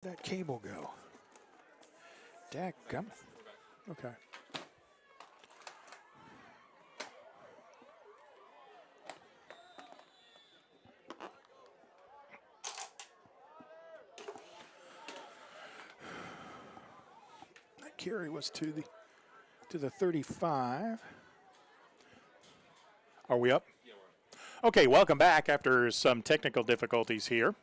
That cable go? Dadgummit. Okay. That carry was to the 35. Are we up? Yeah, we're up. Okay, welcome back after some technical difficulties here.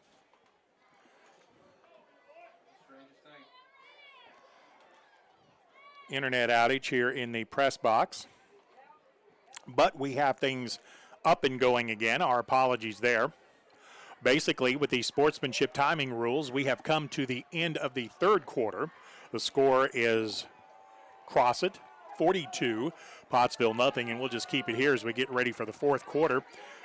Internet outage here in the press box. But we have things up and going again. Our apologies there. Basically, with the sportsmanship timing rules, we have come to the end of the third quarter. The score is Crossett 42, Pottsville nothing, and we'll just keep it here as we get ready for the fourth quarter.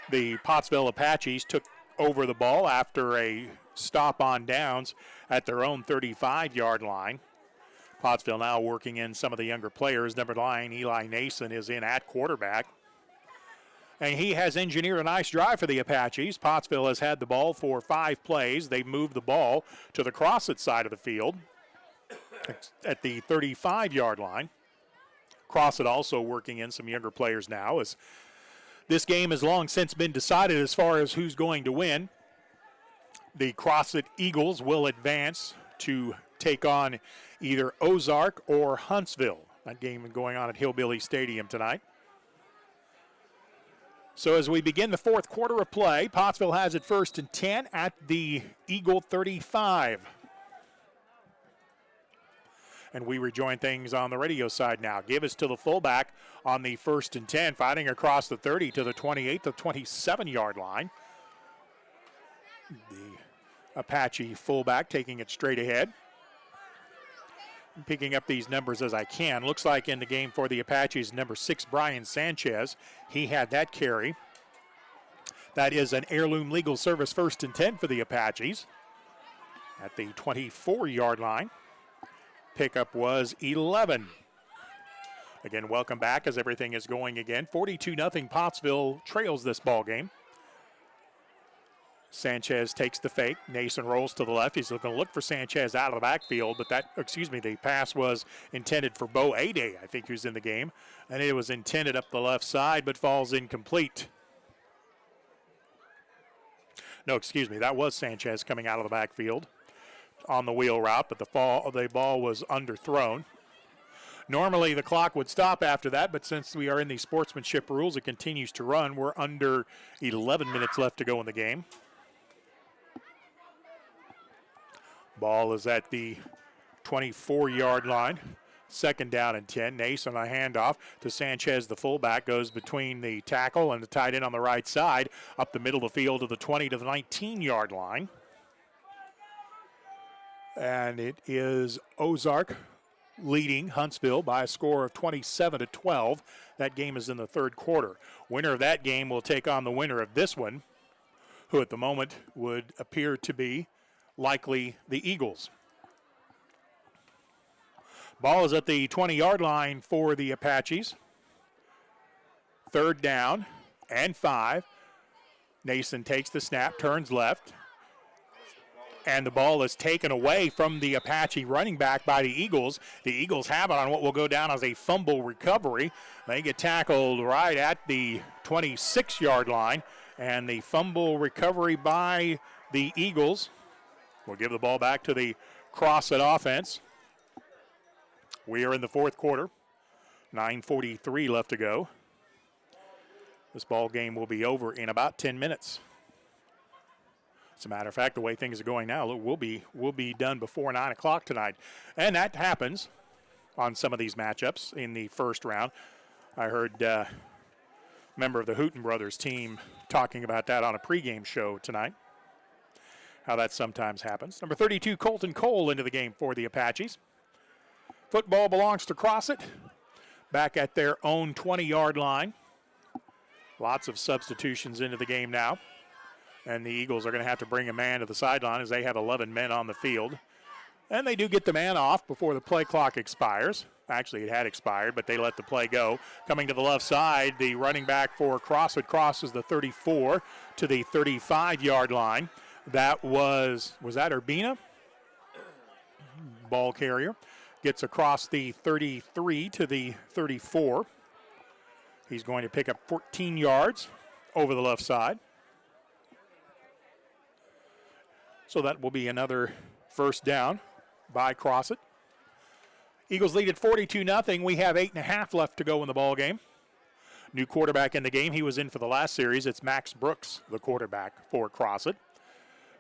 The Pottsville Apaches took over the ball after a stop on downs at their own 35-yard line. Pottsville now working in some of the younger players. Number 9, Eli Nason, is in at quarterback. And he has engineered a nice drive for the Apaches. Pottsville has had the ball for 5 plays. They've moved the ball to the Crossett side of the field at the 35-yard line. Crossett also working in some younger players now, as this game has long since been decided as far as who's going to win. The Crossett Eagles will advance to take on either Ozark or Huntsville. That game is going on at Hillbilly Stadium tonight. So as we begin the fourth quarter of play, Pottsville has it 1st and 10 at the Eagle 35. And we rejoin things on the radio side now. Give us to the fullback on the 1st and 10, fighting across the 30 to the 28 to 27-yard line. The Apache fullback taking it straight ahead. I'm picking up these numbers as I can. Looks like in the game for the Apaches, number 6, Brian Sanchez. He had that carry. That is an heirloom legal service 1st and 10 for the Apaches at the 24-yard line. Pickup was 11. Again, welcome back as everything is going again. 42-0 Pottsville trails this ball game. Sanchez takes the fake. Nason rolls to the left. He's going to look for Sanchez out of the backfield, but the pass was intended for Bo Ade, I think, who's in the game. And it was intended up the left side, but falls incomplete. No, that was Sanchez coming out of the backfield on the wheel route, but the ball was underthrown. Normally the clock would stop after that, but since we are in the sportsmanship rules, it continues to run. We're under 11 minutes left to go in the game. Ball is at the 24-yard line. 2nd down and 10. Nason, a handoff to Sanchez, the fullback, goes between the tackle and the tight end on the right side, up the middle of the field to the 20 to the 19-yard line. And it is Ozark leading Huntsville by a score of 27-12. That game is in the third quarter. Winner of that game will take on the winner of this one, who at the moment would appear to be likely the Eagles. Ball is at the 20-yard line for the Apaches. 3rd down and 5. Nason takes the snap, turns left. And the ball is taken away from the Apache running back by the Eagles. The Eagles have it on what will go down as a fumble recovery. They get tackled right at the 26-yard line. And the fumble recovery by the Eagles will give the ball back to the Crossett offense. We are in the fourth quarter. 9:43 left to go. This ball game will be over in about 10 minutes. As a matter of fact, the way things are going now, we'll be done before 9 o'clock tonight. And that happens on some of these matchups in the first round. I heard a member of the Hooten Brothers team talking about that on a pregame show tonight, how that sometimes happens. Number 32, Colton Cole, into the game for the Apaches. Football belongs to Crossett, back at their own 20-yard line. Lots of substitutions into the game now. And the Eagles are going to have to bring a man to the sideline as they have 11 men on the field. And they do get the man off before the play clock expires. Actually, it had expired, but they let the play go. Coming to the left side, the running back for Crossett crosses the 34 to the 35-yard line. That was that Urbina? ball carrier. Gets across the 33 to the 34. He's going to pick up 14 yards over the left side. So that will be another first down by Crossett. Eagles lead at 42-0. We have 8.5 left to go in the ball game. New quarterback in the game. He was in for the last series. It's Max Brooks, the quarterback for Crossett.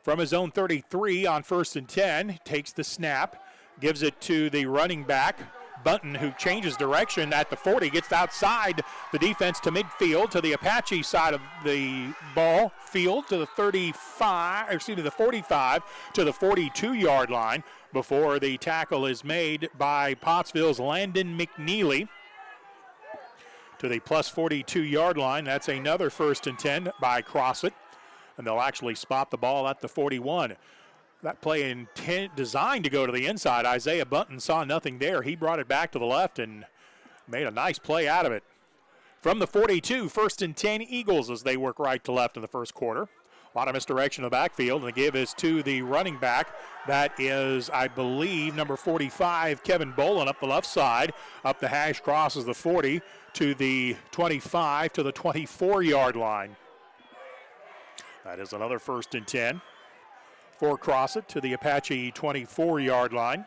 From his own 33 on 1st and 10, takes the snap, gives it to the running back, Bunton, who changes direction at the 40, gets outside the defense to midfield to the Apache side of the ball field to the 45 to the 42-yard line before the tackle is made by Pottsville's Landon McNeely to the plus 42-yard line. That's another 1st and 10 by Crossett, and they'll actually spot the ball at the 41. That play designed to go to the inside. Isaiah Bunton saw nothing there. He brought it back to the left and made a nice play out of it. From the 42, 1st and 10 Eagles as they work right to left in the first quarter. A lot of misdirection in the backfield, and the give is to the running back. That is, I believe, number 45, Kevin Bolin, up the left side. Up the hash, crosses the 40 to the 25 to the 24-yard line. That is another 1st and 10 for Crossett to the Apache 24-yard line.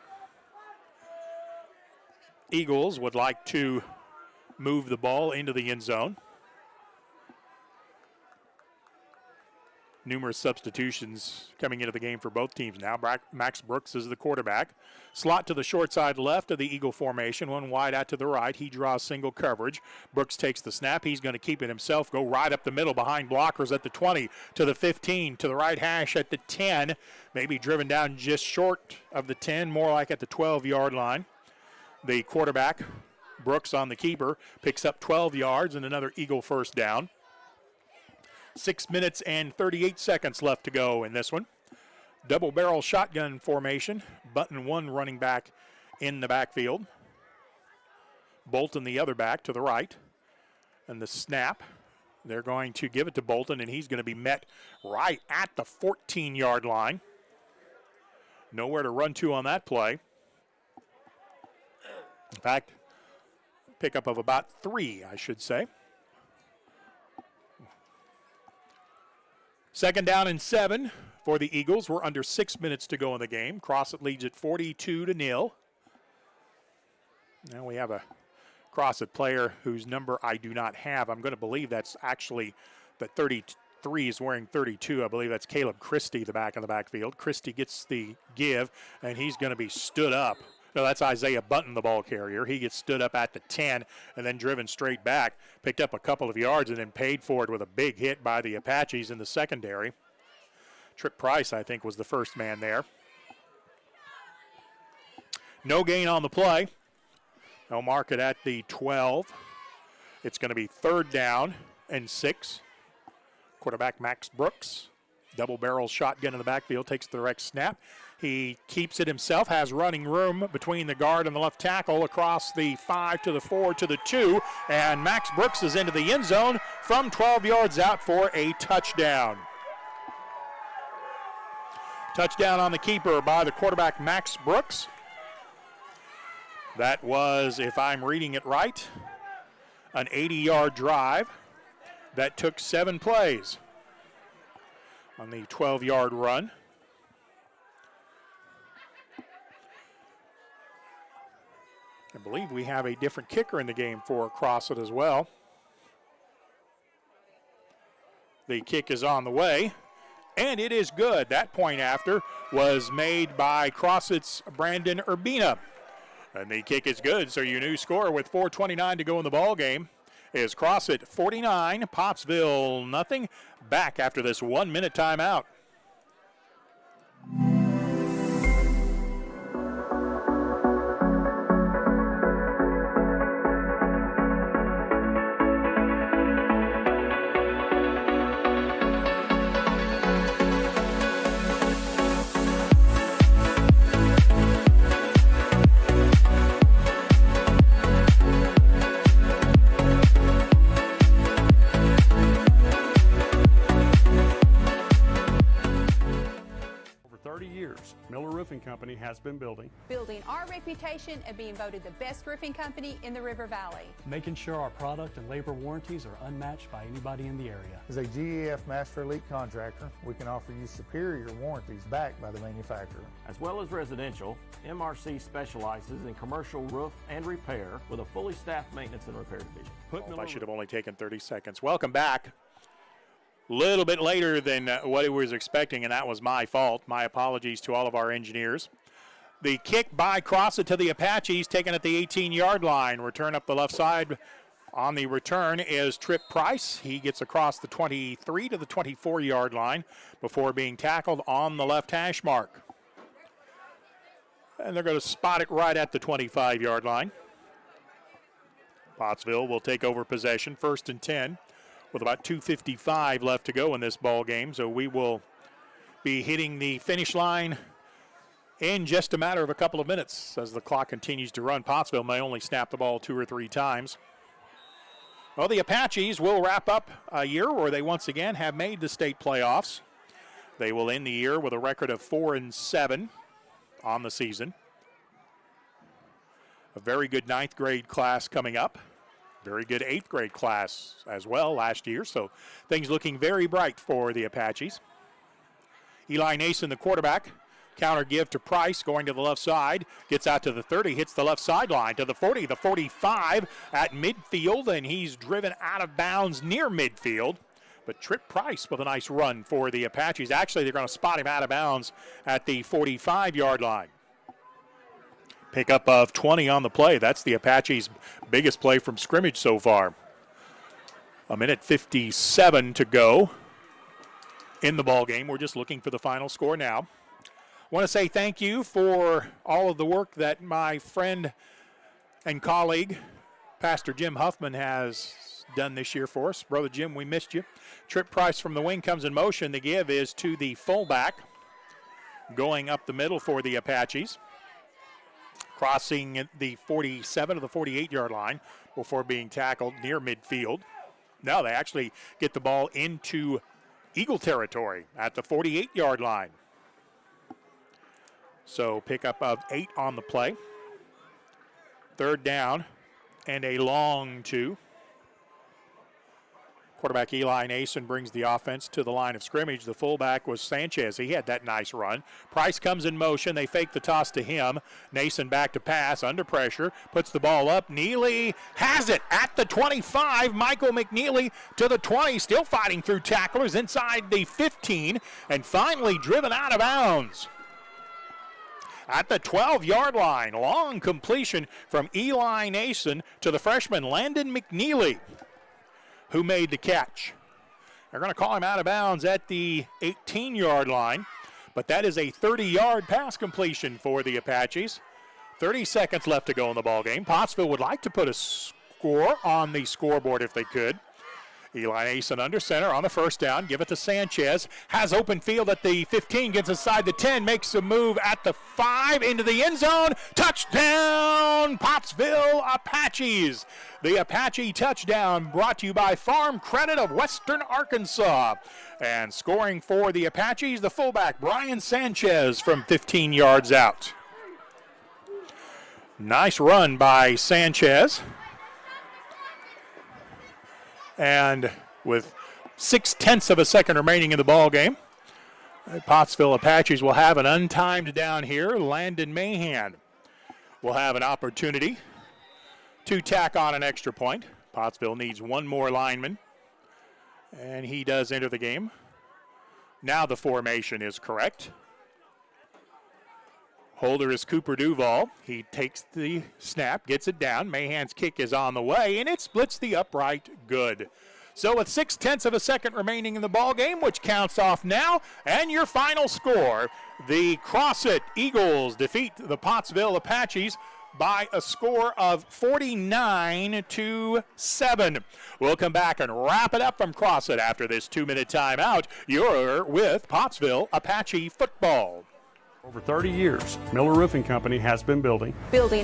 Eagles would like to move the ball into the end zone. Numerous substitutions coming into the game for both teams now. Max Brooks is the quarterback. Slot to the short side left of the Eagle formation. One wide out to the right. He draws single coverage. Brooks takes the snap. He's going to keep it himself. Go right up the middle behind blockers at the 20 to the 15 to the right hash at the 10. Maybe driven down just short of the 10, more like at the 12-yard line. The quarterback, Brooks on the keeper, picks up 12 yards and another Eagle first down. 6 minutes and 38 seconds left to go in this one. Double barrel shotgun formation. Bunton one running back in the backfield. Bolton the other back to the right. And the snap, they're going to give it to Bolton, and he's going to be met right at the 14-yard line. Nowhere to run to on that play. In fact, pickup of about 3, I should say. 2nd down and 7 for the Eagles. We're under 6 minutes to go in the game. Crossett leads at 42-0. Now we have a Crossett player whose number I do not have. I'm going to believe that's actually the 33 is wearing 32. I believe that's Caleb Christie, the back in the backfield. Christie gets the give, and he's going to be stood up. No, that's Isaiah Bunton, the ball carrier. He gets stood up at the 10 and then driven straight back. Picked up a couple of yards and then paid for it with a big hit by the Apaches in the secondary. Trip Price, I think, was the first man there. No gain on the play. They'll mark it at the 12. It's going to be 3rd down and 6. Quarterback Max Brooks. Double barrel shotgun in the backfield, takes the direct snap. He keeps it himself, has running room between the guard and the left tackle across the 5 to the 4 to the 2. And Max Brooks is into the end zone from 12 yards out for a touchdown. Touchdown on the keeper by the quarterback Max Brooks. That was, if I'm reading it right, an 80-yard drive that took 7 plays on the 12-yard run. I believe we have a different kicker in the game for Crossett as well. The kick is on the way, and it is good. That point after was made by Crossett's Brandon Urbina. And the kick is good, so your new score with 4:29 to go in the ball game is Crossett 49, Pottsville nothing. Back after this 1-minute timeout. has been building our reputation of being voted the best roofing company in the River Valley. Making sure our product and labor warranties are unmatched by anybody in the area. As a GEF Master Elite contractor, we can offer you superior warranties backed by the manufacturer. As well as residential, MRC specializes in commercial roof and repair with a fully staffed maintenance and repair division. I should have only taken 30 seconds. Welcome back. Little bit later than what I was expecting, and that was my fault. My apologies to all of our engineers. The kick by Crossett to the Apaches, taken at the 18-yard line. Return up the left side. On the return is Trip Price. He gets across the 23 to the 24-yard line before being tackled on the left hash mark. And they're going to spot it right at the 25-yard line. Pottsville will take over possession, 1st and 10. With about 2:55 left to go in this ball game. So we will be hitting the finish line in just a matter of a couple of minutes as the clock continues to run. Pottsville may only snap the ball 2 or 3 times. Well, the Apaches will wrap up a year where they once again have made the state playoffs. They will end the year with a record of 4-7 on the season. A very good 9th grade class coming up. Very good 8th grade class as well last year, so things looking very bright for the Apaches. Eli Nason, the quarterback, counter give to Price, going to the left side, gets out to the 30, hits the left sideline to the 40, the 45 at midfield, and he's driven out of bounds near midfield. But Trip Price with a nice run for the Apaches. Actually, they're going to spot him out of bounds at the 45-yard line. Pickup of 20 on the play. That's the Apaches' biggest play from scrimmage so far. 1:57 to go in the ball game. We're just looking for the final score now. I want to say thank you for all of the work that my friend and colleague, Pastor Jim Huffman, has done this year for us. Brother Jim, we missed you. Trip Price from the wing comes in motion. The give is to the fullback, going up the middle for the Apaches. Crossing the 47 to the 48-yard line before being tackled near midfield. Now they actually get the ball into Eagle territory at the 48-yard line. So pickup of 8 on the play. 3rd down and a long 2. Quarterback Eli Nason brings the offense to the line of scrimmage. The fullback was Sanchez. He had that nice run. Price comes in motion. They fake the toss to him. Nason back to pass, under pressure, puts the ball up. Neely has it at the 25. Michael McNeely to the 20, still fighting through tacklers inside the 15, and finally driven out of bounds at the 12-yard line. Long completion from Eli Nason to the freshman Landon McNeely, who made the catch. They're going to call him out of bounds at the 18-yard line, but that is a 30-yard pass completion for the Apaches. 30 seconds left to go in the ballgame. Pottsville would like to put a score on the scoreboard if they could. Eli Nason under center on the 1st down. Give it to Sanchez. Has open field at the 15. Gets inside the 10. Makes a move at the 5 into the end zone. Touchdown, Pottsville Apaches. The Apache touchdown brought to you by Farm Credit of Western Arkansas. And scoring for the Apaches, the fullback, Brian Sanchez from 15 yards out. Nice run by Sanchez. And with 0.6 of a second remaining in the ball game, the Pottsville Apaches will have an untimed down here. Landon Mahan will have an opportunity to tack on an extra point. Pottsville needs one more lineman, and he does enter the game. Now the formation is correct. Holder is Cooper Duval. He takes the snap, gets it down. Mahan's kick is on the way, and it splits the upright good. So with 0.6 of a second remaining in the ball game, which counts off now, and your final score, the Crossett Eagles defeat the Pottsville Apaches by a score of 49-7. We'll come back and wrap it up from Crossett after this 2-minute timeout. You're with Pottsville Apache football. Over 30 years, Miller Roofing Company has been building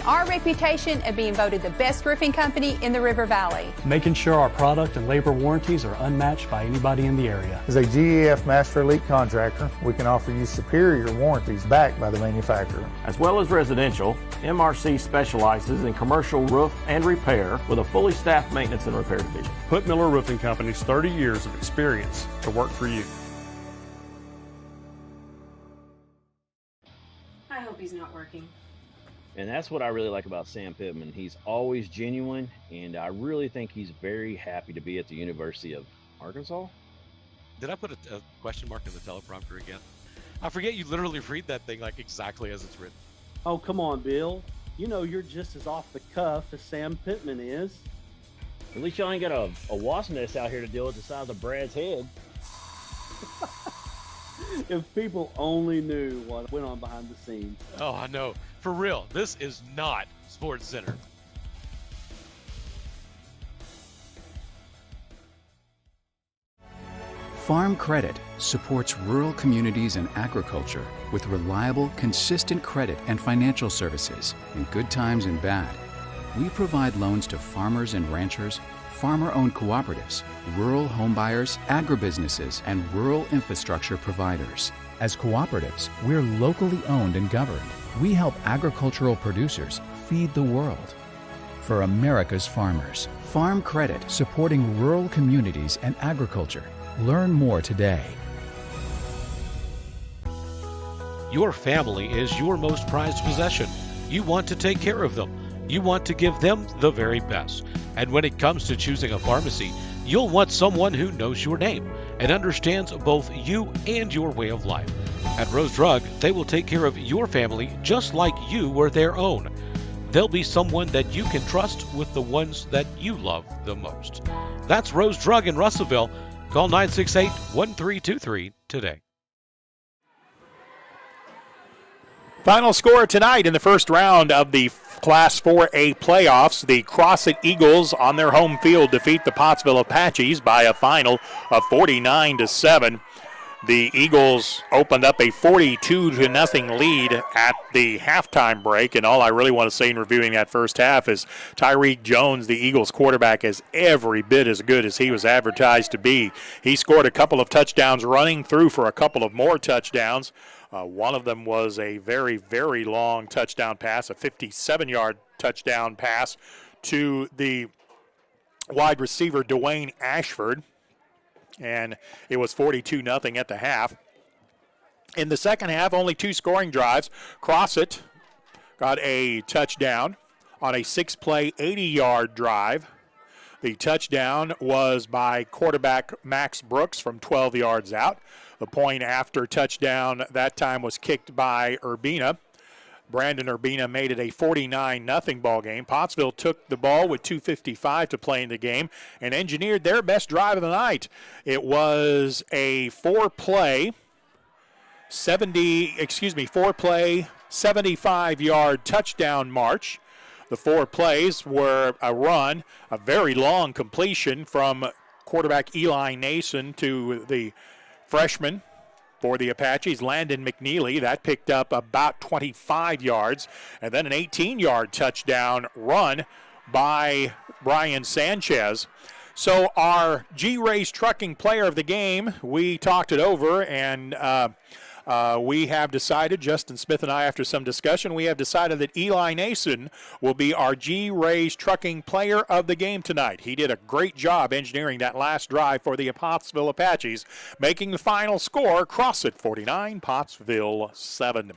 our reputation of being voted the best roofing company in the River Valley. making sure our product and labor warranties are unmatched by anybody in the area. As a GEF Master Elite contractor, we can offer you superior warranties backed by the manufacturer. As well as residential, MRC specializes in commercial roof and repair with a fully staffed maintenance and repair division. Put Miller Roofing Company's 30 years of experience to work for you. I hope he's not working. And that's what I really like about Sam Pittman. He's always genuine, and I really think he's very happy to be at the University of Arkansas. Did I put a question mark in the teleprompter again? I forget you literally read that thing like exactly as it's written. Oh, come on, Bill. You know you're just as off the cuff as Sam Pittman is. At least y'all ain't got a wasp nest out here to deal with the size of Brad's head. If people only knew what went on behind the scenes. Oh, I know. For real, this is not Sports Center. Farm Credit supports rural communities and agriculture with reliable, consistent credit and financial services in good times and bad. We provide loans to farmers and ranchers, farmer-owned cooperatives, rural homebuyers, agribusinesses, and rural infrastructure providers. As cooperatives, we're locally owned and governed. We help agricultural producers feed the world. For America's farmers, Farm Credit supporting rural communities and agriculture. Learn more today. Your family is your most prized possession. You want to take care of them. You want to give them the very best. And when it comes to choosing a pharmacy, you'll want someone who knows your name and understands both you and your way of life. At Rose Drug, they will take care of your family just like you were their own. They'll be someone that you can trust with the ones that you love the most. That's Rose Drug in Russellville. Call 968-1323 today. Final score tonight in the first round of the Class 4A playoffs. The Crossett Eagles on their home field defeat the Pottsville Apaches by a final of 49-7. The Eagles opened up a 42-0 lead at the halftime break, and all I really want to say in reviewing that first half is Tyreek Jones, the Eagles quarterback, is every bit as good as he was advertised to be. He scored a couple of touchdowns running, through for a couple of more touchdowns. One of them was a very, very long touchdown pass, a 57-yard touchdown pass to the wide receiver Dwayne Ashford. And it was 42-0 at the half. In the second half, only two scoring drives. Crossett got a touchdown on a 6-play, 80-yard drive. The touchdown was by quarterback Max Brooks from 12 yards out. The point after touchdown that time was kicked by Urbina. Brandon Urbina made it a 49-0 ball game. Pottsville took the ball with 2:55 to play in the game and engineered their best drive of the night. It was a four-play, 75-yard touchdown march. The four plays were a run, a very long completion from quarterback Eli Nason to the freshman for the Apaches, Landon McNeely. That picked up about 25 yards. And then an 18-yard touchdown run by Brian Sanchez. So our G-Race Trucking Player of the Game, we talked it over, and we have decided, Justin Smith and I, after some discussion, we have decided that Eli Nason will be our G-Race Trucking Player of the Game tonight. He did a great job engineering that last drive for the Pottsville Apaches, making the final score Crossett 49, Pottsville 7.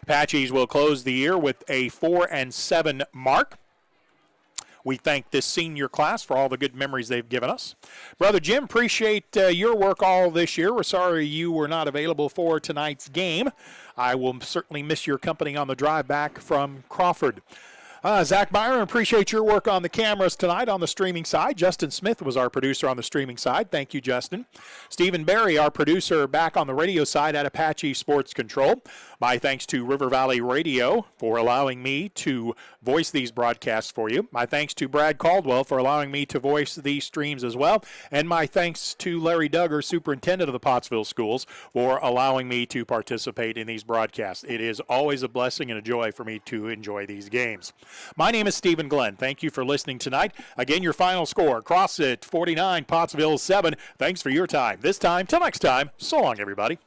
Apaches will close the year with a 4-7 mark. We thank this senior class for all the good memories they've given us. Brother Jim, appreciate your work all this year. We're sorry you were not available for tonight's game. I will certainly miss your company on the drive back from Crawford. Zach Byron, appreciate your work on the cameras tonight on the streaming side. Justin Smith was our producer on the streaming side. Thank you, Justin. Stephen Berry, our producer, back on the radio side at Apache Sports Control. My thanks to River Valley Radio for allowing me to voice these broadcasts for you. My thanks to Brad Caldwell for allowing me to voice these streams as well. And my thanks to Larry Duggar, superintendent of the Pottsville Schools, for allowing me to participate in these broadcasts. It is always a blessing and a joy for me to enjoy these games. My name is Stephen Glenn. Thank you for listening tonight. Again, your final score, Crossett 49, Pottsville 7. Thanks for your time. This time, till next time, so long, everybody.